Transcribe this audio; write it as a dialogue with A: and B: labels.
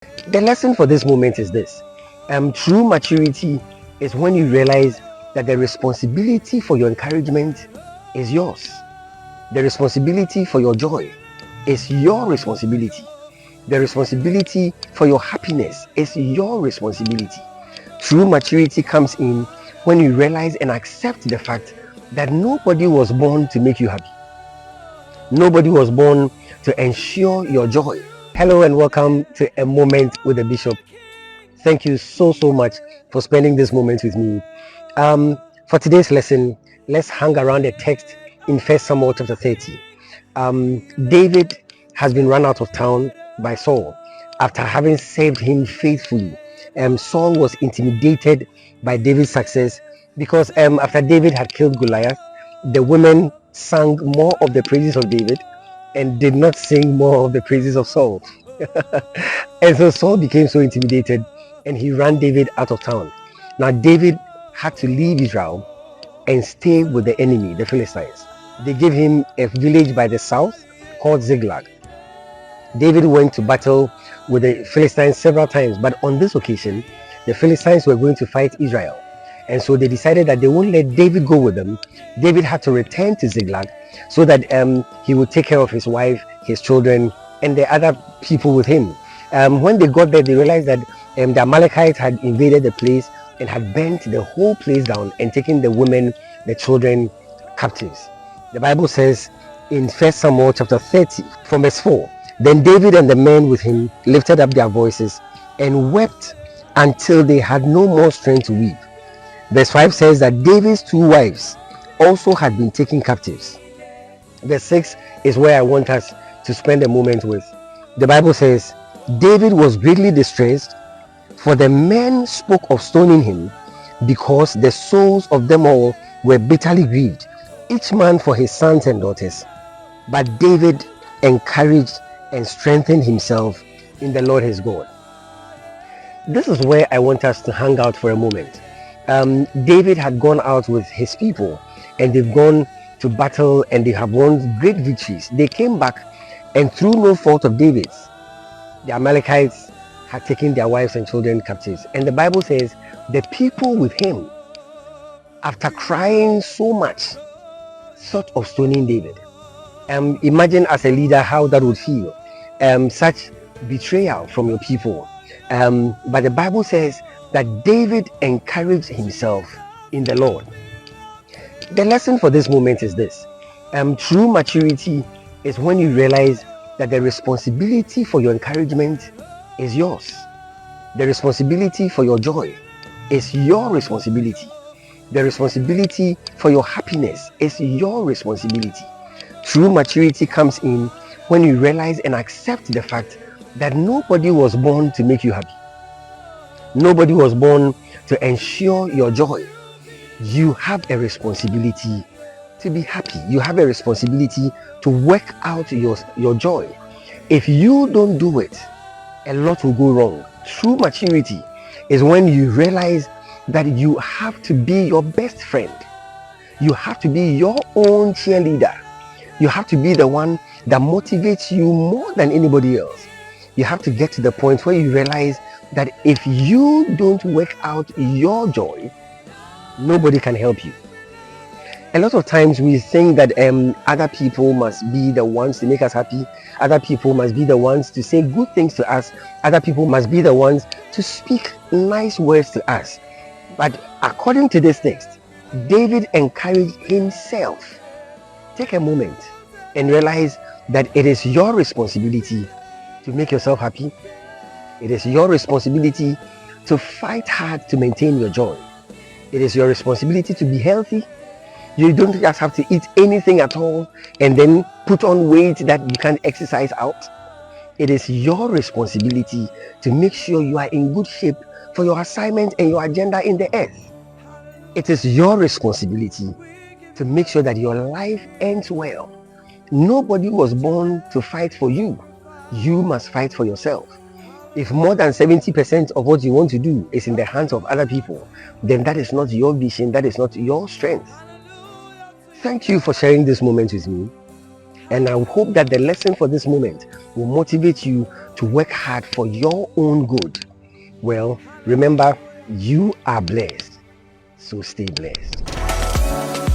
A: The lesson for this moment is this. True maturity is when you realize that the responsibility for your encouragement is yours. The responsibility for your joy is your responsibility. The responsibility for your happiness is your responsibility. True maturity comes in when you realize and accept the fact that nobody was born to make you happy. Nobody was born to ensure your joy. Hello and welcome to A Moment with the Bishop. Thank you so much for spending this moment with me. For today's lesson, let's hang around a text in 1 Samuel chapter 30. David has been run out of town by Saul after having served him faithfully. Saul was intimidated by David's success because after David had killed Goliath, the women sang more of the praises of David and did not sing more of the praises of Saul. And so Saul became so intimidated and he ran David out of town. Now David had to leave Israel and stay with the enemy, the Philistines. They gave him a village by the south called Ziklag. David went to battle with the Philistines several times, but on this occasion, the Philistines were going to fight Israel. And so they decided that they won't let David go with them. David had to return to Ziklag so that he would take care of his wife, his children, and the other people with him. When they got there, they realized that the Amalekites had invaded the place and had burnt the whole place down and taken the women, the children captives. The Bible says in 1 Samuel chapter 30 from verse 4, then David and the men with him lifted up their voices and wept until they had no more strength to weep. Verse 5 says that David's two wives also had been taken captives. Verse 6 is where I want us to spend a moment with. The Bible says, David was greatly distressed, for the men spoke of stoning him, because the souls of them all were bitterly grieved, each man for his sons and daughters. But David encouraged and strengthened himself in the Lord his God. This is where I want us to hang out for a moment. David had gone out with his people and they've gone to battle and they have won great victories. They came back and through no fault of David's, the Amalekites had taken their wives and children captives. And the Bible says the people with him, after crying so much, thought of stoning David. Imagine as a leader how that would feel. Such betrayal from your people. But the Bible says that David encouraged himself in the Lord. The lesson for this moment is this. True maturity is when you realize that the responsibility for your encouragement is yours. The responsibility for your joy is your responsibility. The responsibility for your happiness is your responsibility. True maturity comes in when you realize and accept the fact that nobody was born to make you happy. Nobody was born to ensure your joy. You have a responsibility to be happy. You have a responsibility to work out your joy. If you don't do it, a lot will go wrong. True maturity is when you realize that you have to be your best friend. You have to be your own cheerleader. You have to be the one that motivates you more than anybody else. You have to get to the point where you realize that if you don't work out your joy, nobody can help you. A lot of times we think that other people must be the ones to make us happy. Other people must be the ones to say good things to us. Other people must be the ones to speak nice words to us. But according to this text, David encouraged himself. Take a moment and realize that it is your responsibility to make yourself happy. It is your responsibility to fight hard to maintain your joy. It is your responsibility to be healthy. You don't just have to eat anything at all and then put on weight that you can't exercise out. It is your responsibility to make sure you are in good shape for your assignment and your agenda in the earth. It is your responsibility to make sure that your life ends well. Nobody was born to fight for you. You must fight for yourself. If more than 70% of what you want to do is in the hands of other people, then that is not your vision, that is not your strength. Thank you for sharing this moment with me. And I hope that the lesson for this moment will motivate you to work hard for your own good. Well, remember, you are blessed. So stay blessed.